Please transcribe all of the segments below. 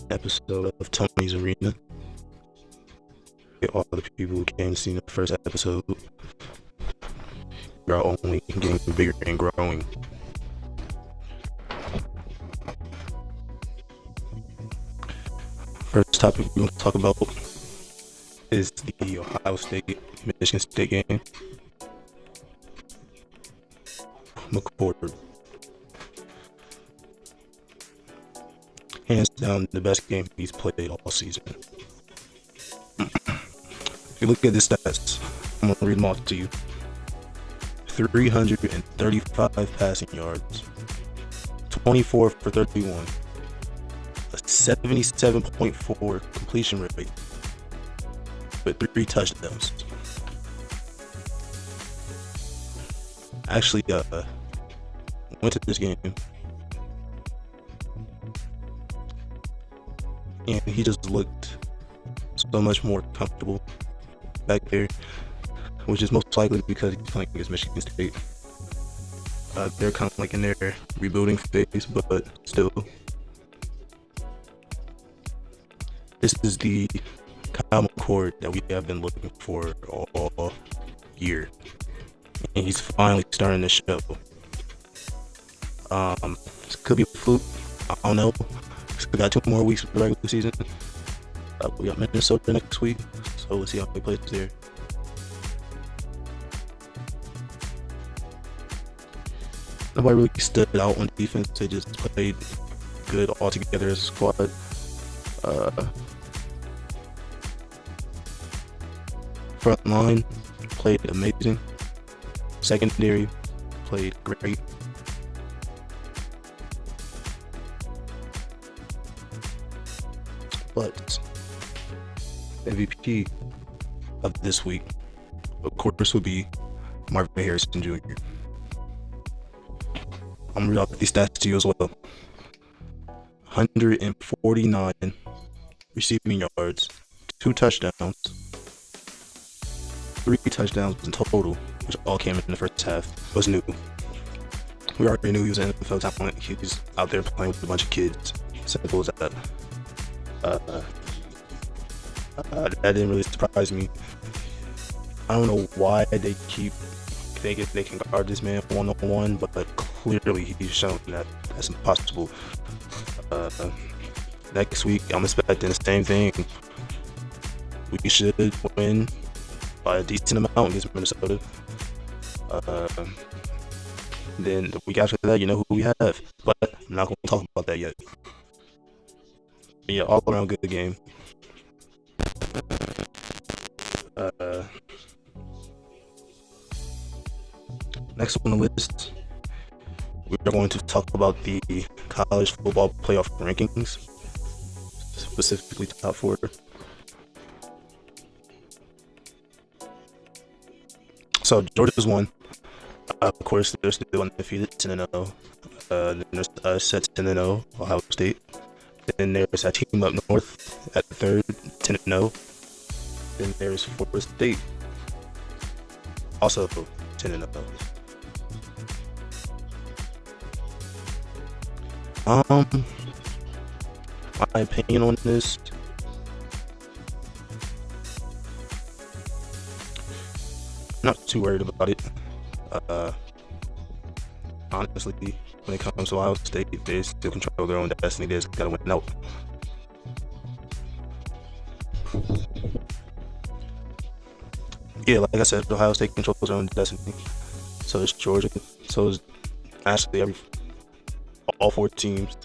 episode of Tony's Arena. Get all the people who came to see the first episode. We are only getting bigger and growing. First topic we're going to talk about is the Ohio State-Michigan State game. McCord. Hands down the best game he's played all season. If you look at the stats, I'm going to read them all to you. 335 passing yards, 24 for 31, a 77.4 completion rate, with 3 touchdowns. Actually, went to this game, and he just looked so much more comfortable back there, which is most likely because he's playing against Michigan State. They're kind of like in their rebuilding phase, but still. This is the Kyle McCord that we have been looking for all year, and he's finally starting to show. This could be a fluke. I don't know. We got 2 more weeks of the regular season. We got Minnesota next week, so we'll see how he plays there. Nobody really stood out on defense. They just played good all together as a squad. Front line played amazing. Secondary played great. But MVP of this week, of course, would be Marvin Harrison Jr. I'm gonna read out these stats to you as well. 149 receiving yards, 2 touchdowns, 3 touchdowns in total, which all came in the first half. It was new. We already knew he was an NFL talent. He was out there playing with a bunch of kids. Simple as that. That didn't really surprise me. I don't know why they keep thinking they can guard this man one-on-one, but clearly he's shown that that's impossible. Next week, I'm expecting the same thing. We should win by a decent amount against Minnesota. Then the week after that, you know who we have, but I'm not going to talk about that yet. Yeah, all around good game. Next on the list, we are going to talk about the college football playoff rankings, specifically top 4. So Georgia's won. Of course, they're still undefeated, 10-0. Then there's us at 10-0, Ohio State. Then there's a team up north at 3rd, 10-0. Then there's Florida State, also 10-0. My opinion on this, not too worried about it. Honestly, when it comes to Ohio State, they still control their own destiny. They just gotta win out. Yeah, like I said, Ohio State controls their own destiny. So is Georgia. So is actually all 4 teams.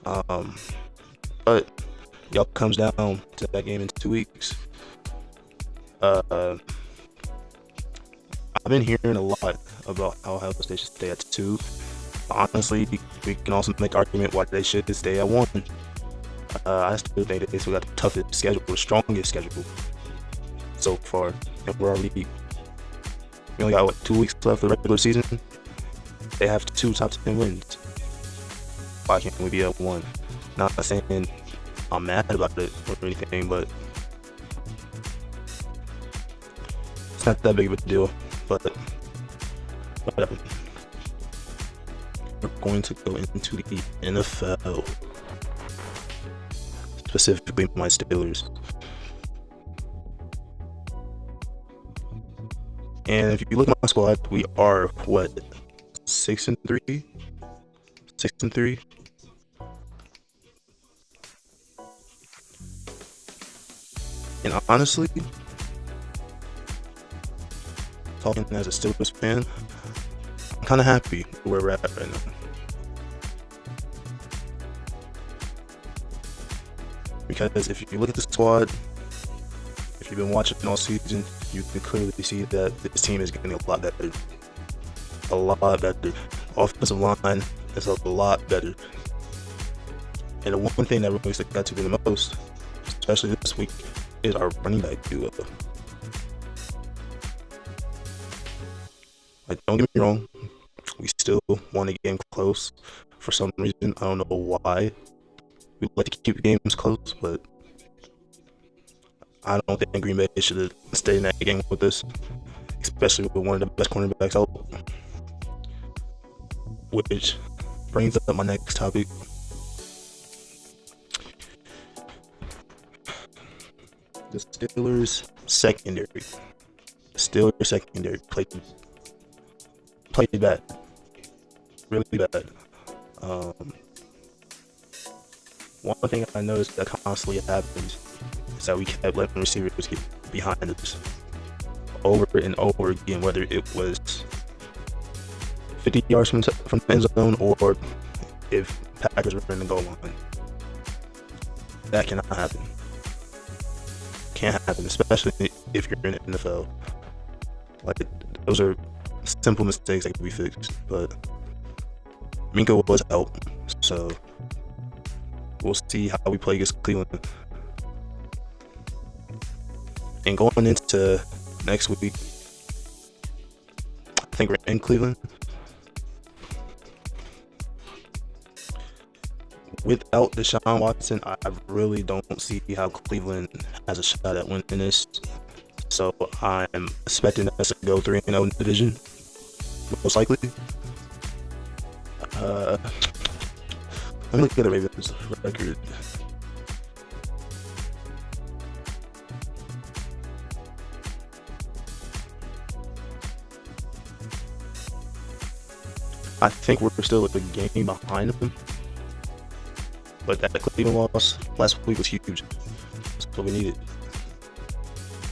But y'all comes down to that game in 2 weeks. I've been hearing a lot about how Ohio State should stay at 2. Honestly, we can also make argument why they should stay at 1. I still think that they still got the toughest schedule, the strongest schedule so far, and we only got 2 weeks left of the regular season. They have 2 top 10 wins. Why can't we be at 1? Not saying I'm mad about it or anything, but it's not that big of a deal. But whatever. We're going to go into the NFL. specifically my Steelers. And if you look at my squad, we are what, 6-3, 6-3. And honestly, talking as a Steelers fan, I'm kind of happy where we're at right now. Because if you look at the squad, if you've been watching all season, you can clearly see that this team is getting a lot better. A lot better. Offensive line is a lot better. And the one thing that really stuck out to me the most, especially this week, is our running back duo. Like, don't get me wrong, we still won the game close for some reason. I don't know why. We like to keep games close, but I don't think Green Bay should have stayed in that game with us, especially with one of the best cornerbacks out. Which brings up my next topic. The Steelers secondary. Played bad. Really bad. One thing I noticed that constantly happens is that we kept letting receivers get behind us over and over again, whether it was 50 yards from the end zone or if Packers were in the goal line. That cannot happen. Can't happen, especially if you're in the NFL. Like, those are simple mistakes that can be fixed, but Minka was out, so we'll see how we play against Cleveland. And going into next week, I think we're in Cleveland. Without Deshaun Watson, I really don't see how Cleveland has a shot at winning this. So I'm expecting us to go 3-0 in the division, most likely. Let me look at the Ravens record. I think we're still a game behind them. But that Cleveland loss last week was huge. That's what we needed.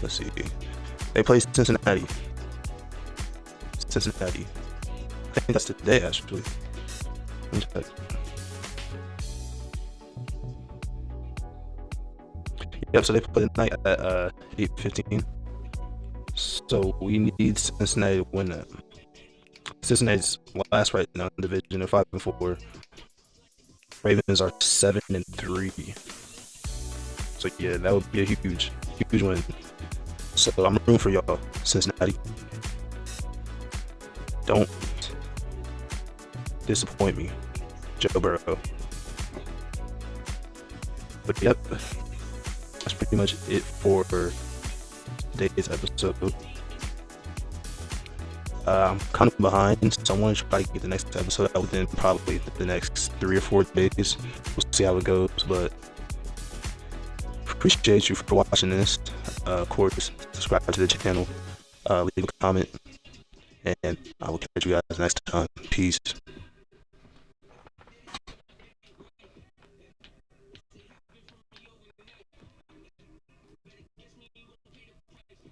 Let's see. They play Cincinnati. I think that's today, actually. Let me check. Yep, so they play tonight at 8:15. So we need Cincinnati to win that. Cincinnati's last right now in the division. They're 5-4. Ravens are 7-3. So yeah, that would be a huge win. So I'm rooting for y'all, Cincinnati. Don't disappoint me, Joe Burrow. But yep, that's pretty much it for today's episode. I'm kind of behind, so I want to try to get the next episode out within probably the next 3 or 4 days. We'll see how it goes, but appreciate you for watching this. Of course, subscribe to the channel, leave a comment, and I will catch you guys next time. Peace.